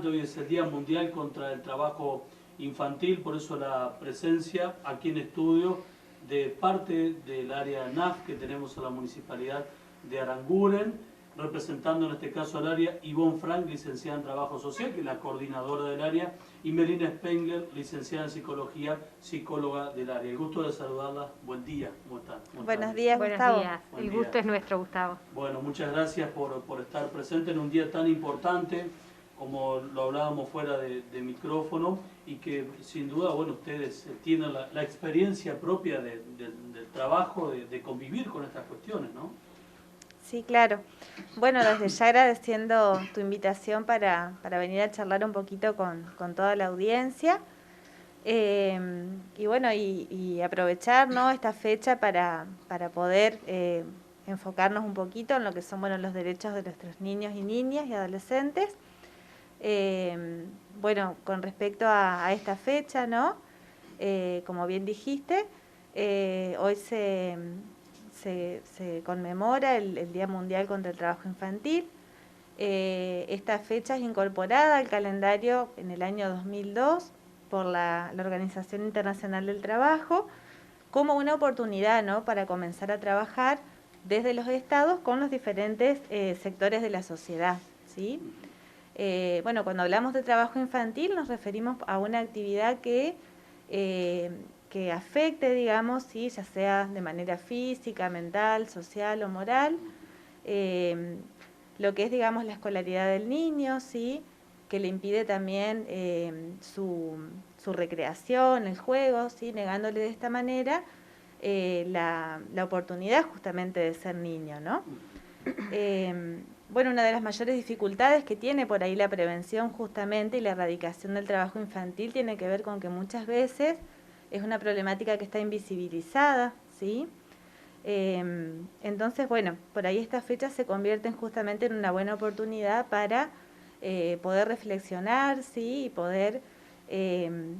Hoy es el Día Mundial contra el Trabajo Infantil, por eso la presencia aquí en estudio de parte del área NAF que tenemos a la Municipalidad de Aranguren, representando en este caso al área Ivonne Frank, licenciada en Trabajo Social, que es la coordinadora del área, y Melina Spengler, licenciada en Psicología, psicóloga del área. El gusto de saludarla. Buen día. ¿Cómo están? Buenos días, Gustavo. Buenos días. El gusto es nuestro, Gustavo. Bueno, muchas gracias por estar presente en un día tan importante, como lo hablábamos fuera de micrófono, y que sin duda, bueno, ustedes tienen la experiencia propia del trabajo, de convivir con estas cuestiones, ¿no? Sí, claro. Bueno, desde ya agradeciendo tu invitación para venir a charlar un poquito con toda la audiencia. Y bueno, y aprovechar, ¿no?, esta fecha para poder enfocarnos un poquito en lo que son, bueno, los derechos de nuestros niños y niñas y adolescentes. Bueno, con respecto a esta fecha, ¿no? Como bien dijiste, hoy se conmemora el Día Mundial contra el Trabajo Infantil. Esta fecha es incorporada al calendario en el año 2002 por la Organización Internacional del Trabajo como una oportunidad, ¿no?, para comenzar a trabajar desde los estados con los diferentes sectores de la sociedad, ¿sí? Bueno, cuando hablamos de trabajo infantil nos referimos a una actividad que afecte, digamos, ¿sí?, ya sea de manera física, mental, social o moral, lo que es, digamos, la escolaridad del niño, ¿sí?, que le impide también su recreación, el juego, ¿sí?, negándole de esta manera la oportunidad justamente de ser niño, ¿no? Bueno, una de las mayores dificultades que tiene por ahí la prevención justamente y la erradicación del trabajo infantil tiene que ver con que muchas veces es una problemática que está invisibilizada, ¿sí? Entonces, bueno, por ahí estas fechas se convierten justamente en una buena oportunidad para poder reflexionar, ¿sí?, y poder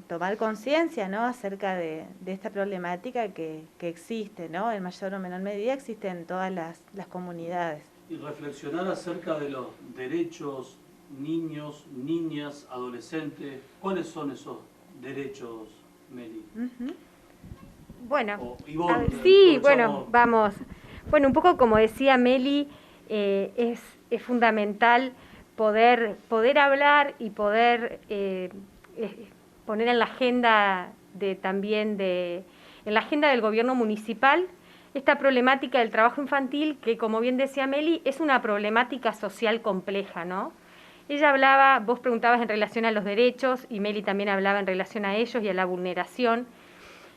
tomar conciencia, ¿no?, acerca de esta problemática que existe, ¿no?, en mayor o menor medida existe en todas las comunidades. Y reflexionar acerca de los derechos niños, niñas, adolescentes. ¿Cuáles son esos derechos, Meli? Bueno, Ivonne, sí, bueno, vamos. Bueno, un poco como decía Meli, es fundamental poder hablar y poder poner en la agenda en la agenda del gobierno municipal esta problemática del trabajo infantil, que, como bien decía Meli, es una problemática social compleja, ¿no? Ella hablaba, vos preguntabas en relación a los derechos, y Meli también hablaba en relación a ellos y a la vulneración.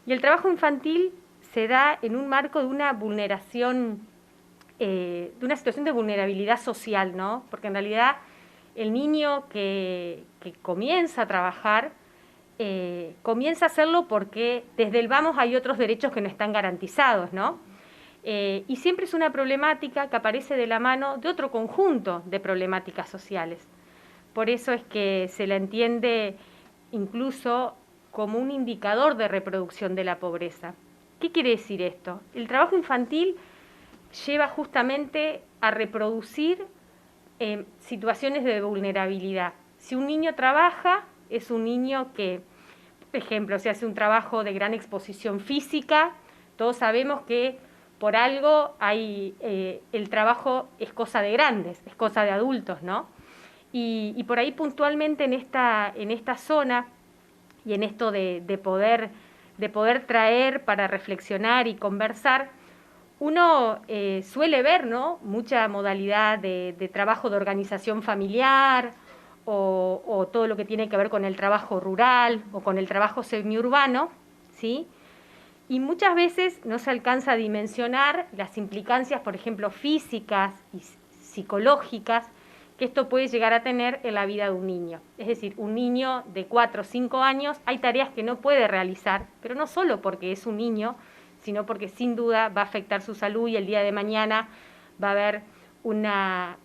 Y el trabajo infantil se da en un marco de una vulneración, de una situación de vulnerabilidad social, ¿no? Porque en realidad el niño que comienza a trabajar, comienza a hacerlo porque desde el vamos hay otros derechos que no están garantizados, ¿no? Y siempre es una problemática que aparece de la mano de otro conjunto de problemáticas sociales. Por eso es que se la entiende incluso como un indicador de reproducción de la pobreza. ¿Qué quiere decir esto? El trabajo infantil lleva justamente a reproducir situaciones de vulnerabilidad. Si un niño trabaja, es un niño que, por ejemplo, si hace un trabajo de gran exposición física, todos sabemos que por algo el trabajo es cosa de grandes, es cosa de adultos, ¿no? Y por ahí puntualmente en esta zona y en esto de poder traer para reflexionar y conversar, uno suele ver, ¿no?, mucha modalidad de trabajo de organización familiar o todo lo que tiene que ver con el trabajo rural o con el trabajo semiurbano, ¿sí? Y muchas veces no se alcanza a dimensionar las implicancias, por ejemplo, físicas y psicológicas que esto puede llegar a tener en la vida de un niño. Es decir, un niño de 4 o 5 años, hay tareas que no puede realizar, pero no solo porque es un niño, sino porque sin duda va a afectar su salud y el día de mañana va a haber una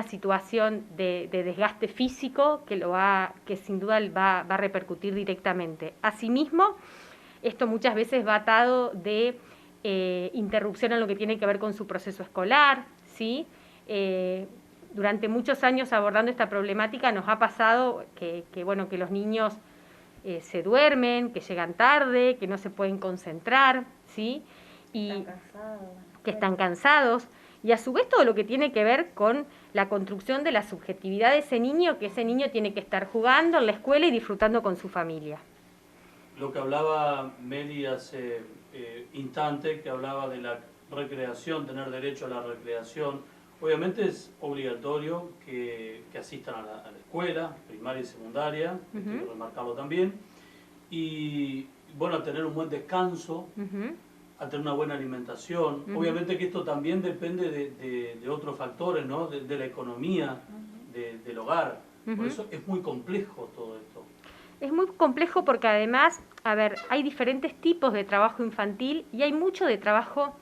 situación de desgaste físico que sin duda va a repercutir directamente. Asimismo, esto muchas veces va atado de interrupción en lo que tiene que ver con su proceso escolar, ¿sí? durante muchos años abordando esta problemática nos ha pasado que los niños se duermen, que llegan tarde, que no se pueden concentrar, ¿sí? Y que están cansados. Y a su vez todo lo que tiene que ver con la construcción de la subjetividad de ese niño, que ese niño tiene que estar jugando en la escuela y disfrutando con su familia. Lo que hablaba Meli hace instante, que hablaba de la recreación, tener derecho a la recreación. Obviamente es obligatorio que asistan a la escuela, primaria y secundaria, hay que remarcarlo también, y bueno, a tener un buen descanso, a tener una buena alimentación. Obviamente que esto también depende de otros factores, ¿no? De la economía del hogar. Por eso es muy complejo todo esto. Es muy complejo porque además, a ver, hay diferentes tipos de trabajo infantil y hay mucho de trabajo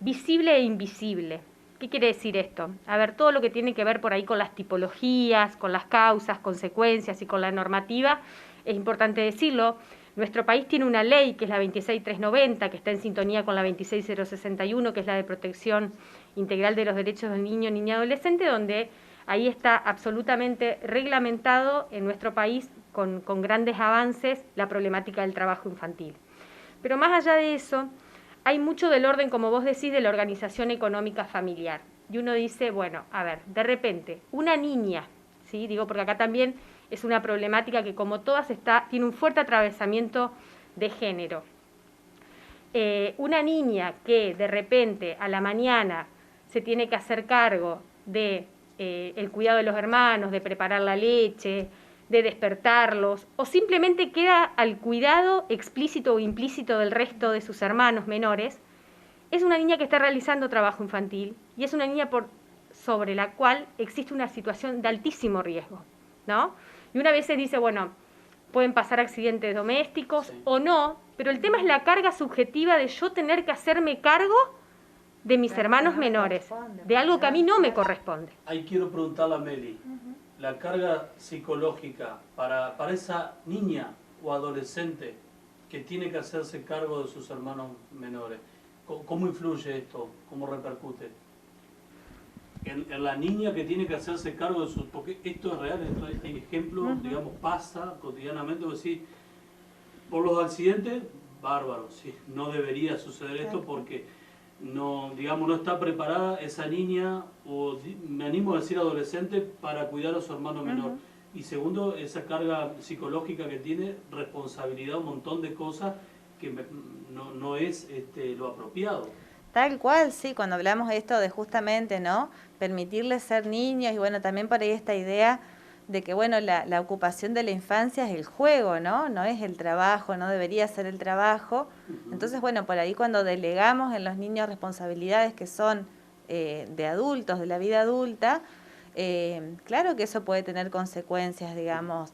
visible e invisible. ¿Qué quiere decir esto? A ver, todo lo que tiene que ver por ahí con las tipologías, con las causas, consecuencias y con la normativa, es importante decirlo. Nuestro país tiene una ley, que es la 26390, que está en sintonía con la 26061, que es la de protección integral de los derechos del niño, niña y adolescente, donde ahí está absolutamente reglamentado en nuestro país con grandes avances la problemática del trabajo infantil. Pero más allá de eso, hay mucho del orden, como vos decís, de la organización económica familiar. Y uno dice, bueno, a ver, de repente, una niña, ¿sí? Digo, porque acá también es una problemática que como todas tiene un fuerte atravesamiento de género. Una niña que de repente a la mañana se tiene que hacer cargo de el cuidado de los hermanos, de preparar la leche, de despertarlos, o simplemente queda al cuidado explícito o implícito del resto de sus hermanos menores, es una niña que está realizando trabajo infantil y es una niña sobre la cual existe una situación de altísimo riesgo, ¿no? Y una vez se dice, bueno, pueden pasar accidentes domésticos o no, pero el tema es la carga subjetiva de yo tener que hacerme cargo de mis hermanos menores, de algo que a mí no me corresponde. Ahí quiero preguntarle a Meli, la carga psicológica para esa niña o adolescente que tiene que hacerse cargo de sus hermanos menores, ¿cómo influye esto? ¿Cómo repercute? En la niña que tiene que hacerse cargo de sus... Porque esto es real, este ejemplo, digamos, pasa cotidianamente, por los accidentes, bárbaro, ¿sí? No debería suceder esto porque no, digamos, no está preparada esa niña, o me animo a decir adolescente, para cuidar a su hermano menor. Y segundo, esa carga psicológica que tiene, responsabilidad, un montón de cosas que no es lo apropiado. Tal cual, sí, cuando hablamos de esto de justamente, ¿no? Permitirles ser niños y bueno, también por ahí esta idea de que, bueno, la ocupación de la infancia es el juego, ¿no? No es el trabajo, no debería ser el trabajo. Entonces, bueno, por ahí cuando delegamos en los niños responsabilidades que son de adultos, de la vida adulta, claro que eso puede tener consecuencias, digamos,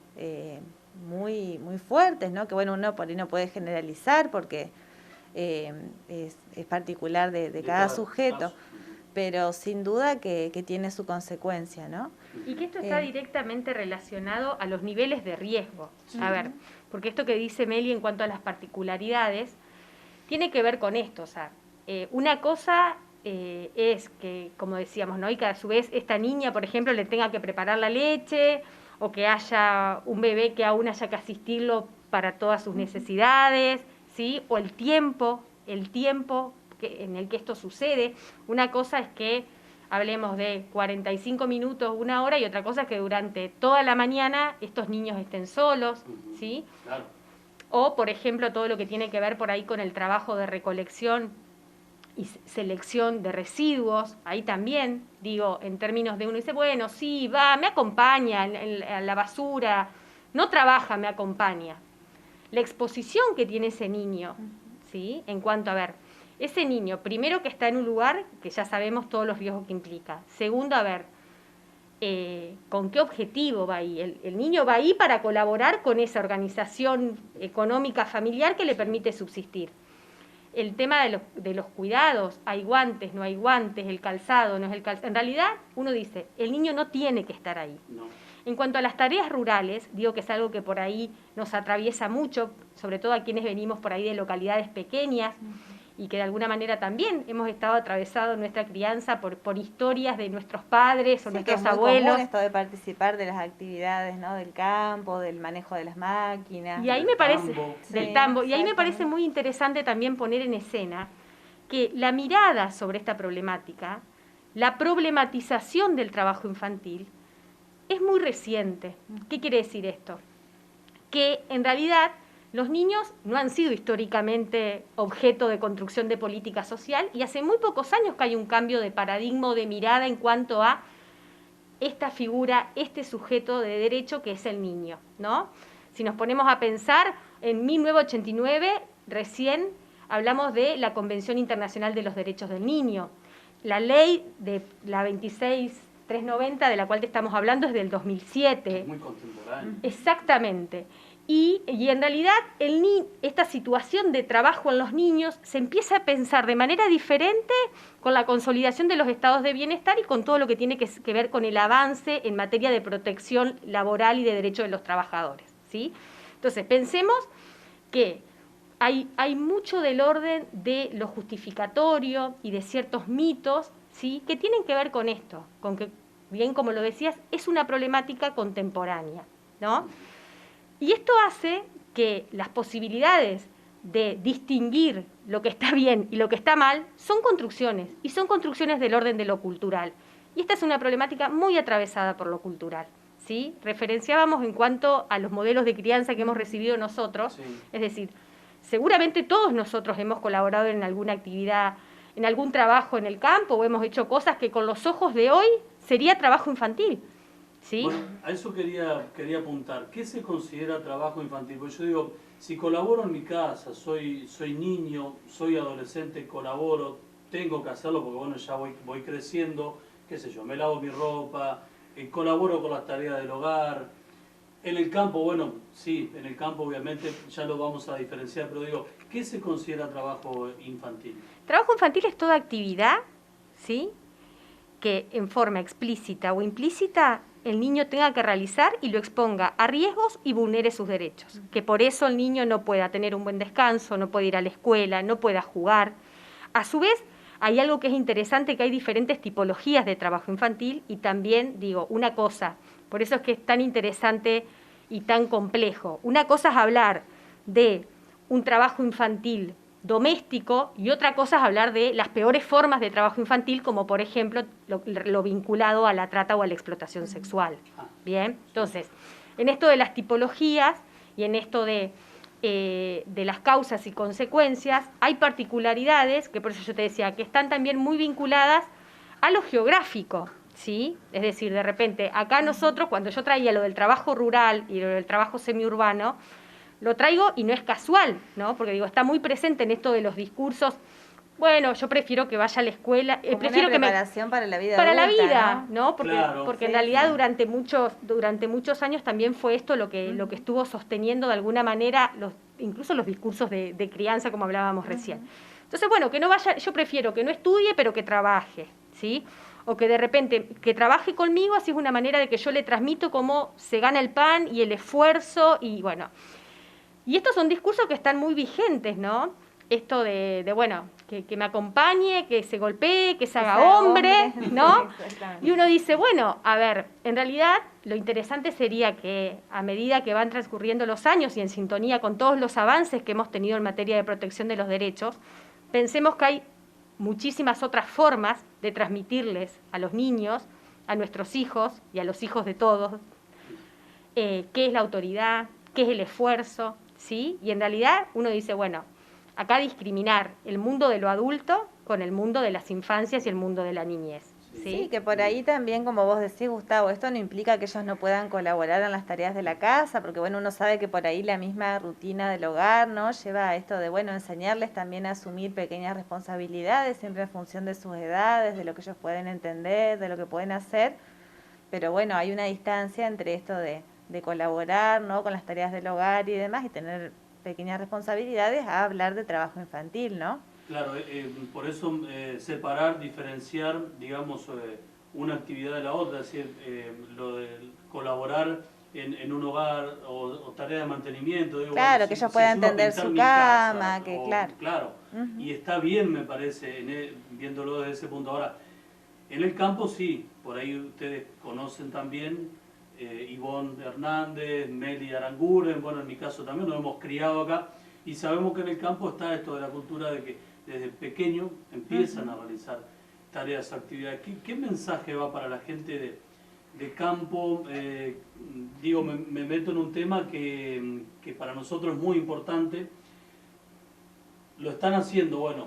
muy fuertes, ¿no? Que bueno, uno por ahí no puede generalizar porque es particular de cada sujeto. Caso. Pero sin duda que tiene su consecuencia, ¿no? Y que esto está directamente relacionado a los niveles de riesgo. A ver, porque esto que dice Meli en cuanto a las particularidades, tiene que ver con esto. O sea, una cosa es que, como decíamos, ¿no? Y que a su vez esta niña, por ejemplo, le tenga que preparar la leche, o que haya un bebé que aún haya que asistirlo para todas sus necesidades, ¿sí? O el tiempo en el que esto sucede. Una cosa es que hablemos de 45 minutos, una hora, y otra cosa es que durante toda la mañana estos niños estén solos, ¿sí? Claro. O, por ejemplo, todo lo que tiene que ver por ahí con el trabajo de recolección y selección de residuos, ahí también, digo, en términos de uno dice, bueno, sí, va, me acompaña en la basura, no trabaja, me acompaña. La exposición que tiene ese niño, ¿sí? En cuanto a ver, ese niño, primero que está en un lugar que ya sabemos todos los riesgos que implica. Segundo, a ver, ¿con qué objetivo va ahí? El niño va ahí para colaborar con esa organización económica familiar que le permite subsistir. El tema de los cuidados, hay guantes, no hay guantes, el calzado, no es el calzado. En realidad, uno dice, el niño no tiene que estar ahí. No. En cuanto a las tareas rurales, digo que es algo que por ahí nos atraviesa mucho, sobre todo a quienes venimos por ahí de localidades pequeñas, y que de alguna manera también hemos estado atravesados en nuestra crianza por historias de nuestros padres o Sí, nuestros que es muy abuelos. común esto de participar de las actividades, ¿no? Del campo, del manejo de las máquinas. Y ahí Del me parece, tambo. del Sí, tambo, y ahí me parece exactamente. muy interesante también poner en escena que la mirada sobre esta problemática, la problematización del trabajo infantil, es muy reciente. ¿Qué quiere decir esto? Que en realidad los niños no han sido históricamente objeto de construcción de política social y hace muy pocos años que hay un cambio de paradigma o de mirada en cuanto a esta figura, este sujeto de derecho que es el niño, ¿no? Si nos ponemos a pensar, en 1989 recién hablamos de la Convención Internacional de los Derechos del Niño. La ley de la 26390 de la cual te estamos hablando es del 2007. Es muy contemporáneo. Exactamente. Y en realidad esta situación de trabajo en los niños se empieza a pensar de manera diferente con la consolidación de los estados de bienestar y con todo lo que tiene que ver con el avance en materia de protección laboral y de derechos de los trabajadores, ¿sí? Entonces, pensemos que hay mucho del orden de lo justificatorio y de ciertos mitos, ¿sí?, que tienen que ver con esto, con que, bien como lo decías, es una problemática contemporánea, ¿no? Y esto hace que las posibilidades de distinguir lo que está bien y lo que está mal son construcciones, y son construcciones del orden de lo cultural. Y esta es una problemática muy atravesada por lo cultural, ¿sí? Referenciábamos en cuanto a los modelos de crianza que hemos recibido nosotros, Sí. es decir, seguramente todos nosotros hemos colaborado en alguna actividad, en algún trabajo en el campo, o hemos hecho cosas que con los ojos de hoy sería trabajo infantil, ¿sí? Bueno, a eso quería apuntar. ¿Qué se considera trabajo infantil? Porque yo digo, si colaboro en mi casa, soy niño, soy adolescente, colaboro, tengo que hacerlo porque bueno, ya voy creciendo, qué sé yo, me lavo mi ropa, colaboro con las tareas del hogar. En el campo, bueno, sí, en el campo obviamente ya lo vamos a diferenciar, pero digo, ¿qué se considera trabajo infantil? Trabajo infantil es toda actividad, ¿sí?, que en forma explícita o implícita el niño tenga que realizar y lo exponga a riesgos y vulnere sus derechos. Que por eso el niño no pueda tener un buen descanso, no puede ir a la escuela, no pueda jugar. A su vez, hay algo que es interesante, que hay diferentes tipologías de trabajo infantil y también, digo, una cosa, por eso es que es tan interesante y tan complejo. Una cosa es hablar de un trabajo infantil doméstico y otra cosa es hablar de las peores formas de trabajo infantil, como por ejemplo lo vinculado a la trata o a la explotación sexual. Bien, entonces, en esto de las tipologías y en esto de las causas y consecuencias, hay particularidades, que por eso yo te decía, que están también muy vinculadas a lo geográfico, ¿sí? Es decir, de repente, acá nosotros, cuando yo traía lo del trabajo rural y lo del trabajo semiurbano, lo traigo y no es casual, ¿no? Porque digo, está muy presente en esto de los discursos. Bueno, yo prefiero que vaya a la escuela, Como prefiero una preparación para la vida para adulta, la vida, ¿no? Porque, Claro. porque en Sí, realidad sí. durante muchos años también fue esto lo que estuvo sosteniendo de alguna manera incluso los discursos de crianza, como hablábamos recién. Entonces, bueno, que no vaya, yo prefiero que no estudie, pero que trabaje, ¿sí? O que de repente, que trabaje conmigo, así es una manera de que yo le transmito cómo se gana el pan y el esfuerzo, y bueno. Y estos son discursos que están muy vigentes, ¿no? Esto de bueno, que me acompañe, que se golpee, que se haga hombre, ¿no? Exactamente. Y uno dice, bueno, a ver, en realidad lo interesante sería que a medida que van transcurriendo los años y en sintonía con todos los avances que hemos tenido en materia de protección de los derechos, pensemos que hay muchísimas otras formas de transmitirles a los niños, a nuestros hijos y a los hijos de todos, qué es la autoridad, qué es el esfuerzo, ¿sí? Y en realidad uno dice, bueno, acá discriminar el mundo de lo adulto con el mundo de las infancias y el mundo de la niñez, ¿sí? Sí, que por ahí también, como vos decís, Gustavo, esto no implica que ellos no puedan colaborar en las tareas de la casa, porque bueno, uno sabe que por ahí la misma rutina del hogar, ¿no?, lleva a esto de, bueno, enseñarles también a asumir pequeñas responsabilidades, siempre en función de sus edades, de lo que ellos pueden entender, de lo que pueden hacer, pero bueno, hay una distancia entre esto de colaborar, ¿no?, con las tareas del hogar y demás, y tener pequeñas responsabilidades, a hablar de trabajo infantil, ¿no? Claro, por eso separar, diferenciar, digamos, una actividad de la otra, es decir, lo de colaborar en un hogar o tarea de mantenimiento. Digo, claro, bueno, que si- ellos si puedan ayudo a tender pintar su mi cama, casa, que o- claro. Claro, Ujú. y está bien, me parece, viéndolo desde ese punto. Ahora, en el campo sí, por ahí ustedes conocen también Ivonne Hernández, Meli Aranguren, bueno, en mi caso también nos hemos criado acá y sabemos que en el campo está esto de la cultura de que desde pequeño empiezan a realizar tareas, actividades. ¿Qué mensaje va para la gente de campo? Digo, me meto en un tema que para nosotros es muy importante. Lo están haciendo, bueno,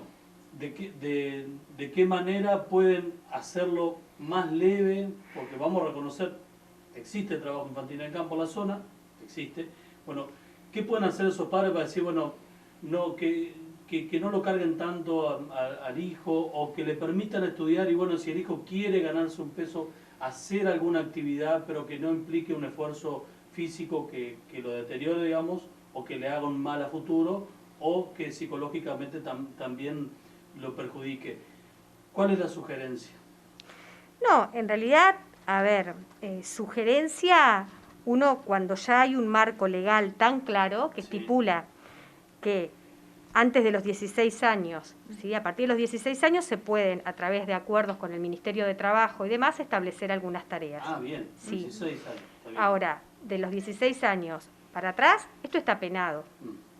de qué manera pueden hacerlo más leve, porque vamos a reconocer, existe trabajo infantil en el campo, en la zona, existe. Bueno, ¿qué pueden hacer esos padres para decir, bueno, no, que no lo carguen tanto al hijo, o que le permitan estudiar, y bueno, si el hijo quiere ganarse un peso, hacer alguna actividad, pero que no implique un esfuerzo físico que lo deteriore, digamos, o que le haga un mal a futuro, o que psicológicamente también lo perjudique? ¿Cuál es la sugerencia? No, en realidad, a ver, sugerencia, uno cuando ya hay un marco legal tan claro que Sí. estipula que antes de los 16 años, ¿sí? A partir de los 16 años se pueden, a través de acuerdos con el Ministerio de Trabajo y demás, establecer algunas tareas. Ah, bien, Sí. 16 años. Está bien. Ahora, de los 16 años para atrás, esto está penado,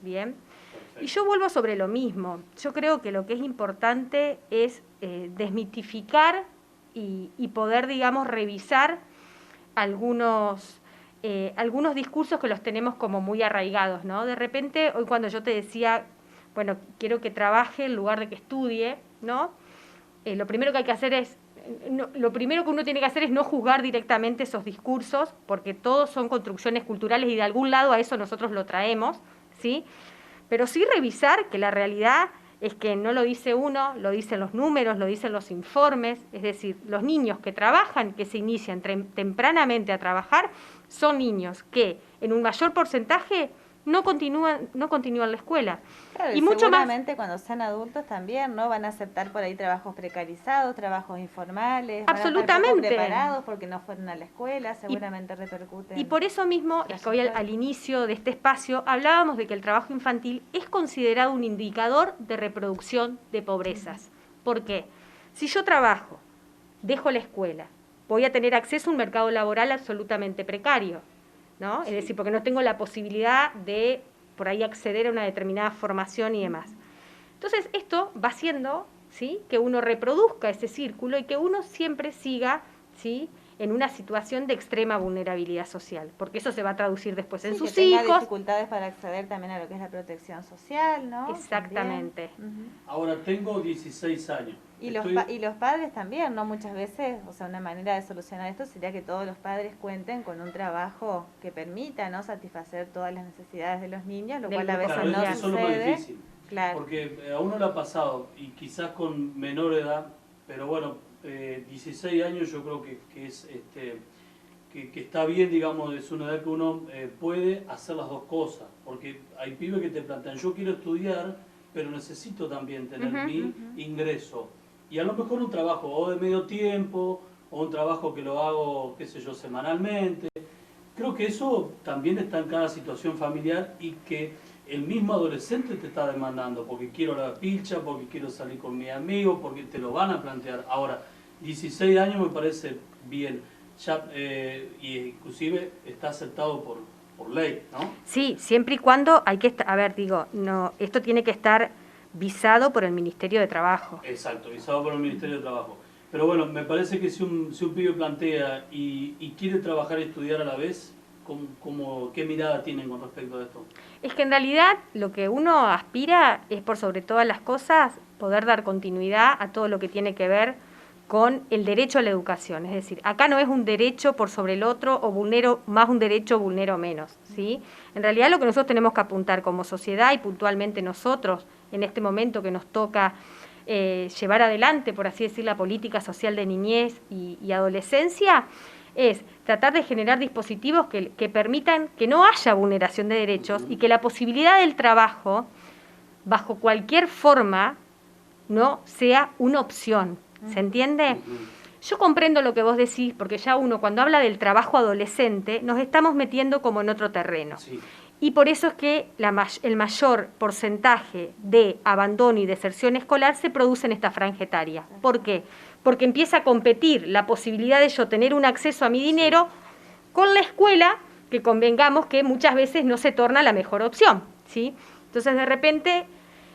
¿bien? Perfecto. Y yo vuelvo sobre lo mismo. Yo creo que lo que es importante es desmitificar y poder, digamos, revisar algunos discursos que los tenemos como muy arraigados, ¿no? De repente, hoy cuando yo te decía, bueno, quiero que trabaje en lugar de que estudie, ¿no? Lo primero que hay que hacer es, lo primero que uno tiene que hacer es no juzgar directamente esos discursos, porque todos son construcciones culturales y de algún lado a eso nosotros lo traemos, ¿sí? Pero sí revisar que la realidad es que no lo dice uno, lo dicen los números, lo dicen los informes, es decir, los niños que trabajan, que se inician tempranamente a trabajar, son niños que en un mayor porcentaje no continúan la escuela. Claro, y y mucho más, seguramente cuando sean adultos también, ¿no? Van a aceptar por ahí trabajos precarizados, trabajos informales, van a estar poco absolutamente. preparados porque no fueron a la escuela, seguramente repercuten. Y por eso mismo, es que hoy al inicio de este espacio hablábamos de que el trabajo infantil es considerado un indicador de reproducción de pobrezas. ¿Por qué? Si yo trabajo, dejo la escuela, voy a tener acceso a un mercado laboral absolutamente precario, ¿no? Es decir, porque no tengo la posibilidad de por ahí acceder a una determinada formación y demás. Entonces, esto va haciendo, ¿sí?, que uno reproduzca ese círculo y que uno siempre siga, ¿sí?, en una situación de extrema vulnerabilidad social, porque eso se va a traducir después en sus que tenga hijos. dificultades para acceder también a lo que es la protección social, ¿no? Exactamente. También. Ahora tengo 16 años. Y los padres también, ¿no? Muchas veces, o sea, una manera de solucionar esto sería que todos los padres cuenten con un trabajo que permita, ¿no?, satisfacer todas las necesidades de los niños, lo cual a veces Claro, no eso es lo más sucede. difícil. Claro. Porque a uno le ha pasado, y quizás con menor edad, pero bueno, 16 años yo creo que es que está bien, digamos, es una edad que uno puede hacer las dos cosas, porque hay pibes que te plantean, yo quiero estudiar, pero necesito también tener mi ingreso. Y a lo mejor un trabajo o de medio tiempo, o un trabajo que lo hago, qué sé yo, semanalmente. Creo que eso también está en cada situación familiar y que el mismo adolescente te está demandando, porque quiero la pilcha, porque quiero salir con mi amigo, porque te lo van a plantear. Ahora, 16 años me parece bien, ya, y inclusive está aceptado por ley, ¿no? Sí, siempre y cuando hay que estar, a ver, digo, no, esto tiene que estar visado por el Ministerio de Trabajo. Exacto, visado por el Ministerio de Trabajo. Pero bueno, me parece que si un pibe plantea y quiere trabajar y estudiar a la vez, ¿qué mirada tienen con respecto a esto? Es que en realidad lo que uno aspira es, por sobre todas las cosas, poder dar continuidad a todo lo que tiene que ver con el derecho a la educación. Es decir, acá no es un derecho por sobre el otro, o vulnero más un derecho, vulnero menos, ¿sí? En realidad lo que nosotros tenemos que apuntar como sociedad, y puntualmente nosotros, en este momento que nos toca llevar adelante, por así decir, la política social de niñez y adolescencia, es tratar de generar dispositivos que permitan que no haya vulneración de derechos y que la posibilidad del trabajo, bajo cualquier forma, no sea una opción. ¿Se entiende? yo comprendo lo que vos decís, porque ya uno cuando habla del trabajo adolescente nos estamos metiendo como en otro terreno. Sí. Y por eso es que el mayor porcentaje de abandono y deserción escolar se produce en esta franja etaria. ¿Por qué? Porque empieza a competir la posibilidad de yo tener un acceso a mi dinero con la escuela, que convengamos que muchas veces no se torna la mejor opción, ¿sí? Entonces de repente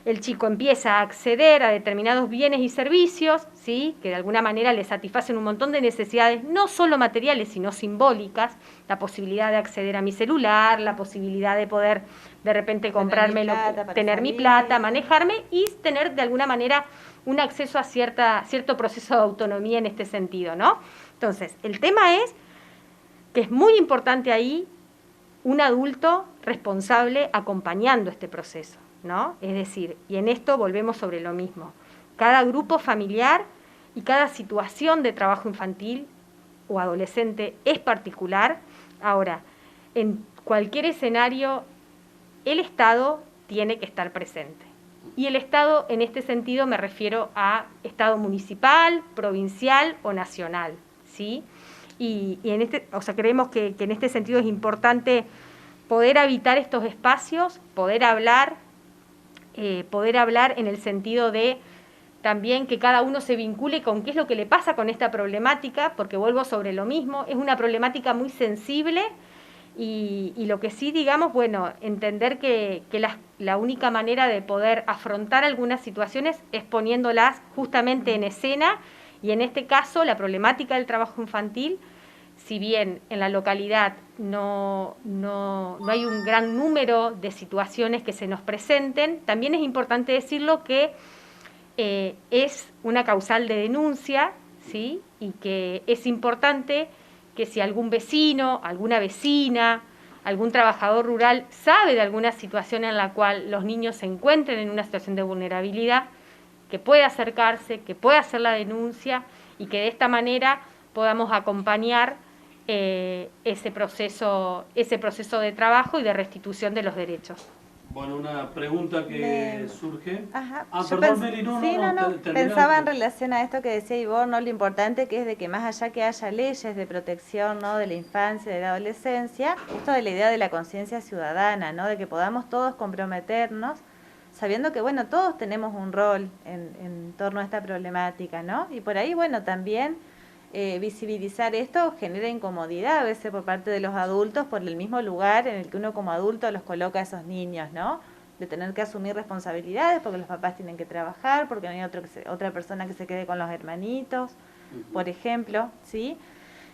el chico empieza a acceder a determinados bienes y servicios, ¿sí?, que de alguna manera le satisfacen un montón de necesidades, no solo materiales, sino simbólicas, la posibilidad de acceder a mi celular, la posibilidad de poder de repente comprármelo, tener mi plata, manejarme y tener de alguna manera un acceso a cierto proceso de autonomía en este sentido, ¿no? Entonces, el tema es que es muy importante ahí un adulto responsable acompañando este proceso, ¿no? Es decir, y en esto volvemos sobre lo mismo. Cada grupo familiar y cada situación de trabajo infantil o adolescente es particular. Ahora, en cualquier escenario, el Estado tiene que estar presente. Y el Estado, en este sentido, me refiero a Estado municipal, provincial o nacional, ¿sí? Y creemos que en este sentido es importante poder habitar estos espacios, poder hablar en el sentido de también que cada uno se vincule con qué es lo que le pasa con esta problemática, porque vuelvo sobre lo mismo, es una problemática muy sensible y lo que sí, digamos, bueno, entender que la única manera de poder afrontar algunas situaciones es poniéndolas justamente en escena, y en este caso la problemática del trabajo infantil, si bien en la localidad no hay un gran número de situaciones que se nos presenten, también es importante decirlo que es una causal de denuncia, ¿sí? Y que es importante que si algún vecino, alguna vecina, algún trabajador rural sabe de alguna situación en la cual los niños se encuentren en una situación de vulnerabilidad, que pueda acercarse, que pueda hacer la denuncia y que de esta manera podamos acompañar ese proceso de trabajo y de restitución de los derechos. Bueno, una pregunta que surge. Ajá. Perdón, Meli, Pensaba en relación a esto que decía Ivonne, ¿no? Lo importante que es de que más allá que haya leyes de protección, ¿no?, de la infancia, de la adolescencia, esto de la idea de la conciencia ciudadana, ¿no?, de que podamos todos comprometernos, sabiendo que, bueno, todos tenemos un rol en torno a esta problemática, ¿no? Y por ahí, bueno, también visibilizar esto genera incomodidad a veces por parte de los adultos por el mismo lugar en el que uno como adulto los coloca a esos niños, ¿no? De tener que asumir responsabilidades porque los papás tienen que trabajar, porque no hay otra persona que se quede con los hermanitos, por ejemplo, ¿sí?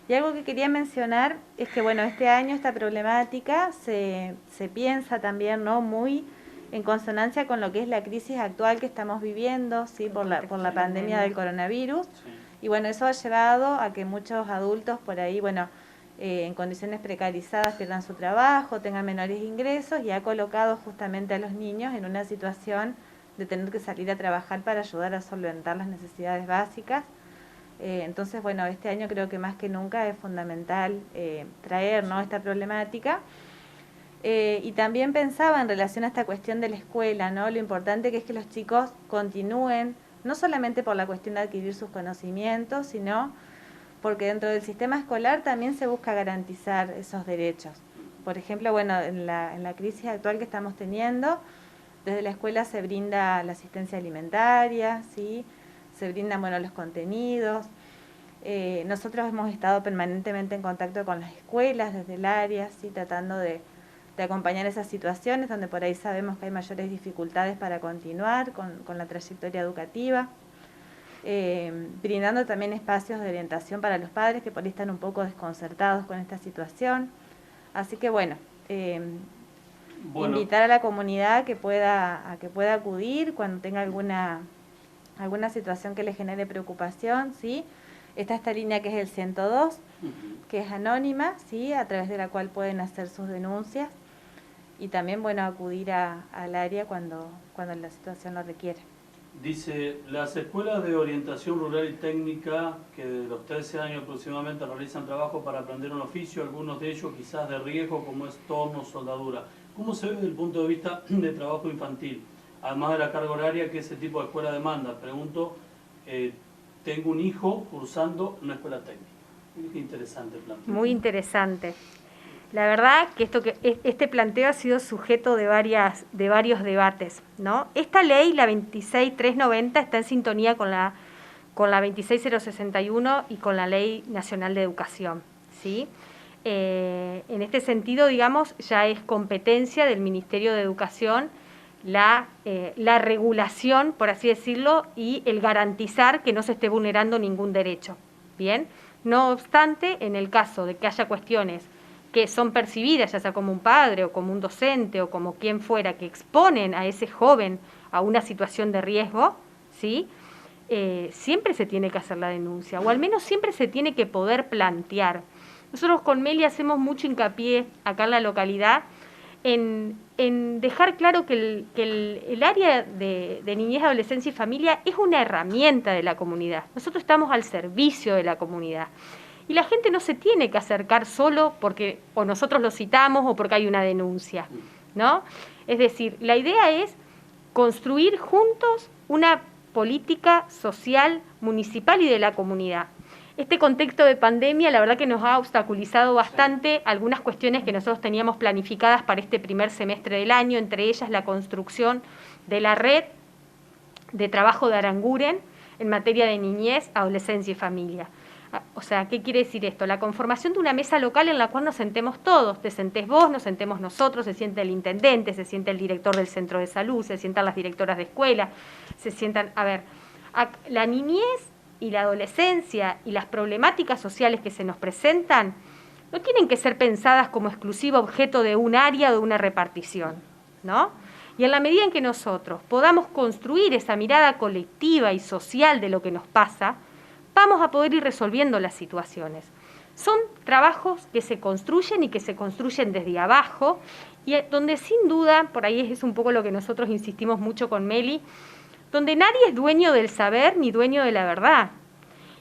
Y algo que quería mencionar es que, bueno, este año esta problemática se piensa también, ¿no?, muy en consonancia con lo que es la crisis actual que estamos viviendo, ¿sí?, por la pandemia del coronavirus. Sí. Y bueno, eso ha llevado a que muchos adultos por ahí, bueno, en condiciones precarizadas pierdan su trabajo, tengan menores ingresos, y ha colocado justamente a los niños en una situación de tener que salir a trabajar para ayudar a solventar las necesidades básicas. Entonces, bueno, este año creo que más que nunca es fundamental traer, ¿no?, esta problemática. Y también pensaba en relación a esta cuestión de la escuela, ¿no?, lo importante que es que los chicos continúen, no solamente por la cuestión de adquirir sus conocimientos, sino porque dentro del sistema escolar también se busca garantizar esos derechos. Por ejemplo, bueno, en la crisis actual que estamos teniendo, desde la escuela se brinda la asistencia alimentaria, ¿sí?, se brindan, bueno, los contenidos. Nosotros hemos estado permanentemente en contacto con las escuelas desde el área, ¿sí?, tratando de acompañar esas situaciones donde por ahí sabemos que hay mayores dificultades para continuar con la trayectoria educativa, brindando también espacios de orientación para los padres que por ahí están un poco desconcertados con esta situación. Así que bueno, invitar a la comunidad a que pueda acudir cuando tenga alguna situación que le genere preocupación, ¿sí? Está esta línea que es el 102, que es anónima, ¿sí?, a través de la cual pueden hacer sus denuncias. Y también, bueno, acudir al área cuando la situación lo requiere. Dice, las escuelas de orientación rural y técnica que de los 13 años aproximadamente realizan trabajo para aprender un oficio, algunos de ellos quizás de riesgo como es torno, soldadura. ¿Cómo se ve desde el punto de vista de trabajo infantil? Además de la carga horaria que ese tipo de escuela demanda. Pregunto, tengo un hijo cursando una escuela técnica. Mira qué interesante planteo. Muy interesante. La verdad que este planteo ha sido sujeto de varios debates, ¿no? Esta ley, la 26390, está en sintonía con la 26061 y con la Ley Nacional de Educación, ¿sí? En este sentido, digamos, ya es competencia del Ministerio de Educación la regulación, por así decirlo, y el garantizar que no se esté vulnerando ningún derecho, ¿bien? No obstante, en el caso de que haya cuestiones que son percibidas, ya sea como un padre o como un docente o como quien fuera, que exponen a ese joven a una situación de riesgo, ¿sí? Siempre se tiene que hacer la denuncia, o al menos siempre se tiene que poder plantear. Nosotros con Meli hacemos mucho hincapié acá en la localidad en dejar claro que el área de niñez, adolescencia y familia es una herramienta de la comunidad. Nosotros estamos al servicio de la comunidad. Y la gente no se tiene que acercar solo porque o nosotros lo citamos o porque hay una denuncia, ¿no? Es decir, la idea es construir juntos una política social, municipal y de la comunidad. Este contexto de pandemia, la verdad que nos ha obstaculizado bastante algunas cuestiones que nosotros teníamos planificadas para este primer semestre del año, entre ellas la construcción de la red de trabajo de Aranguren en materia de niñez, adolescencia y familia. O sea, ¿qué quiere decir esto? La conformación de una mesa local en la cual nos sentemos todos, te sentés vos, nos sentemos nosotros, se siente el intendente, se siente el director del centro de salud, se sientan las directoras de escuela, se sientan, la niñez y la adolescencia y las problemáticas sociales que se nos presentan no tienen que ser pensadas como exclusivo objeto de un área o de una repartición, ¿no? Y en la medida en que nosotros podamos construir esa mirada colectiva y social de lo que nos pasa, vamos a poder ir resolviendo las situaciones. Son trabajos que se construyen y que se construyen desde abajo y donde sin duda, por ahí es un poco lo que nosotros insistimos mucho con Meli, donde nadie es dueño del saber ni dueño de la verdad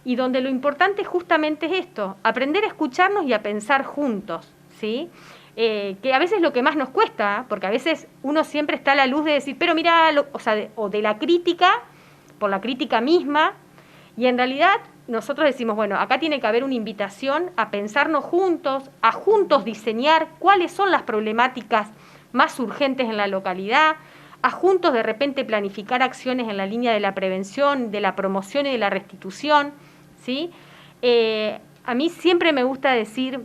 y donde lo importante justamente es esto, aprender a escucharnos y a pensar juntos, ¿sí? Que a veces es lo que más nos cuesta, porque a veces uno siempre está a la luz de decir, pero mira, o de la crítica, por la crítica misma. Y en realidad nosotros decimos, bueno, acá tiene que haber una invitación a pensarnos juntos, a juntos diseñar cuáles son las problemáticas más urgentes en la localidad, a juntos de repente planificar acciones en la línea de la prevención, de la promoción y de la restitución, ¿sí? A mí siempre me gusta decir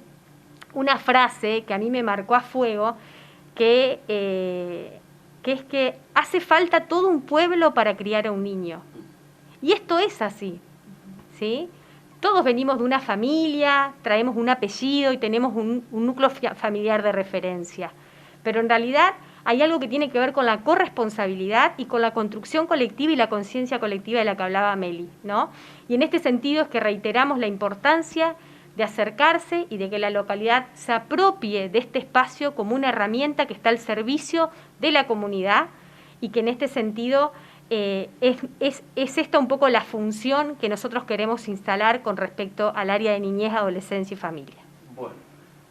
una frase que a mí me marcó a fuego, que es que hace falta todo un pueblo para criar a un niño. Y esto es así, ¿sí? Todos venimos de una familia, traemos un apellido y tenemos un núcleo familiar de referencia. Pero en realidad hay algo que tiene que ver con la corresponsabilidad y con la construcción colectiva y la conciencia colectiva de la que hablaba Meli, ¿no? Y en este sentido es que reiteramos la importancia de acercarse y de que la localidad se apropie de este espacio como una herramienta que está al servicio de la comunidad y que en este sentido es esta un poco la función que nosotros queremos instalar con respecto al área de niñez, adolescencia y familia. Bueno,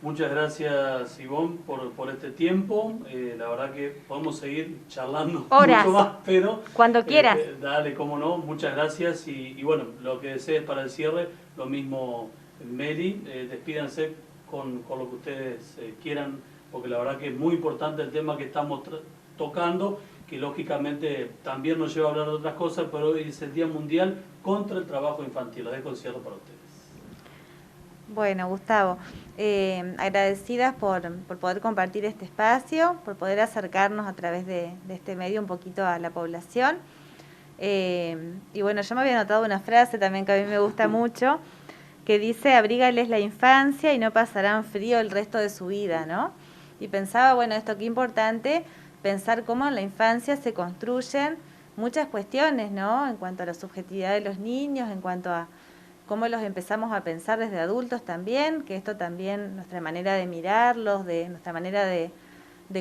muchas gracias Ivonne por este tiempo. La verdad que podemos seguir charlando horas, mucho más, pero cuando quieras. Dale, cómo no, muchas gracias y bueno, lo que desees para el cierre, lo mismo Meli, despídanse con lo que ustedes quieran, porque la verdad que es muy importante el tema que estamos tocando, que lógicamente también nos lleva a hablar de otras cosas, pero hoy es el Día Mundial contra el Trabajo Infantil. Lo dejo en cierre para ustedes. Bueno, Gustavo, agradecidas por poder compartir este espacio, por poder acercarnos a través de este medio un poquito a la población. Y bueno, yo me había notado una frase también que a mí me gusta mucho, que dice, abrígales la infancia y no pasarán frío el resto de su vida, ¿no? Y pensaba, bueno, esto qué importante, pensar cómo en la infancia se construyen muchas cuestiones, ¿no? En cuanto a la subjetividad de los niños, en cuanto a cómo los empezamos a pensar desde adultos también, que esto también, nuestra manera de mirarlos, de nuestra manera de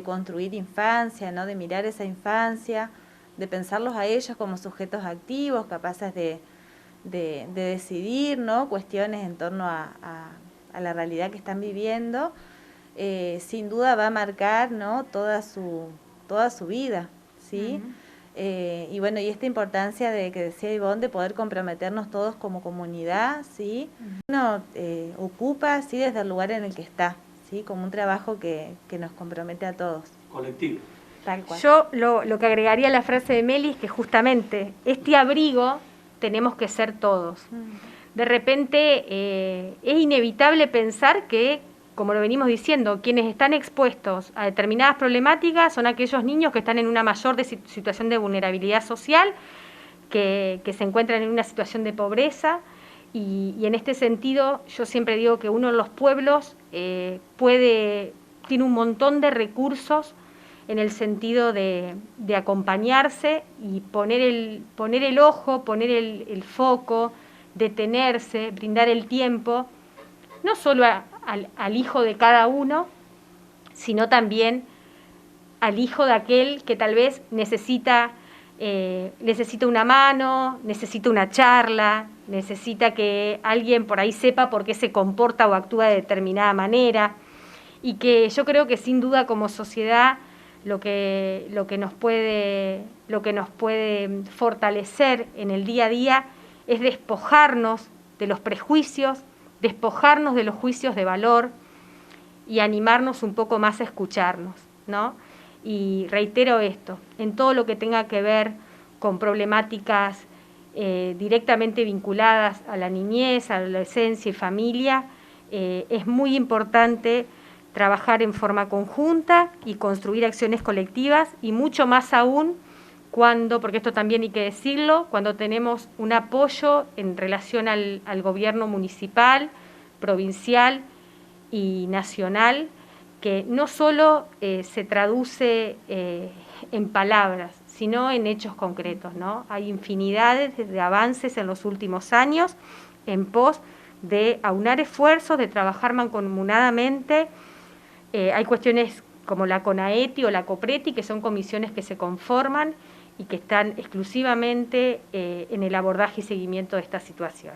construir infancia, ¿no? De mirar esa infancia, de pensarlos a ellos como sujetos activos, capaces de decidir, ¿no? Cuestiones en torno a la realidad que están viviendo, sin duda va a marcar, ¿no? toda su vida, ¿sí? Y bueno, y esta importancia de que decía Ivonne, de poder comprometernos todos como comunidad, ¿sí? Uno ocupa, sí, desde el lugar en el que está, ¿sí? Como un trabajo que nos compromete a todos. Colectivo. Tal cual. Yo lo que agregaría a la frase de Meli es que justamente este abrigo tenemos que ser todos. De repente es inevitable pensar que, como lo venimos diciendo, quienes están expuestos a determinadas problemáticas son aquellos niños que están en una mayor situación de vulnerabilidad social, que se encuentran en una situación de pobreza, y en este sentido yo siempre digo que uno en los pueblos tiene un montón de recursos en el sentido de acompañarse y poner el ojo, poner el foco, detenerse, brindar el tiempo, no solo al hijo de cada uno, sino también al hijo de aquel que tal vez necesita una mano, necesita una charla, necesita que alguien por ahí sepa por qué se comporta o actúa de determinada manera, y que yo creo que sin duda como sociedad lo que nos puede fortalecer en el día a día es despojarnos de los prejuicios, despojarnos de los juicios de valor y animarnos un poco más a escucharnos, ¿no? Y reitero esto, en todo lo que tenga que ver con problemáticas directamente vinculadas a la niñez, a la adolescencia y familia, es muy importante trabajar en forma conjunta y construir acciones colectivas, y mucho más aún cuando, porque esto también hay que decirlo, cuando tenemos un apoyo en relación al gobierno municipal, provincial y nacional, que no solo se traduce en palabras, sino en hechos concretos, ¿no? Hay infinidades de avances en los últimos años en pos de aunar esfuerzos, de trabajar mancomunadamente. Hay cuestiones como la CONAETI o la COPRETI, que son comisiones que se conforman y que están exclusivamente en el abordaje y seguimiento de esta situación.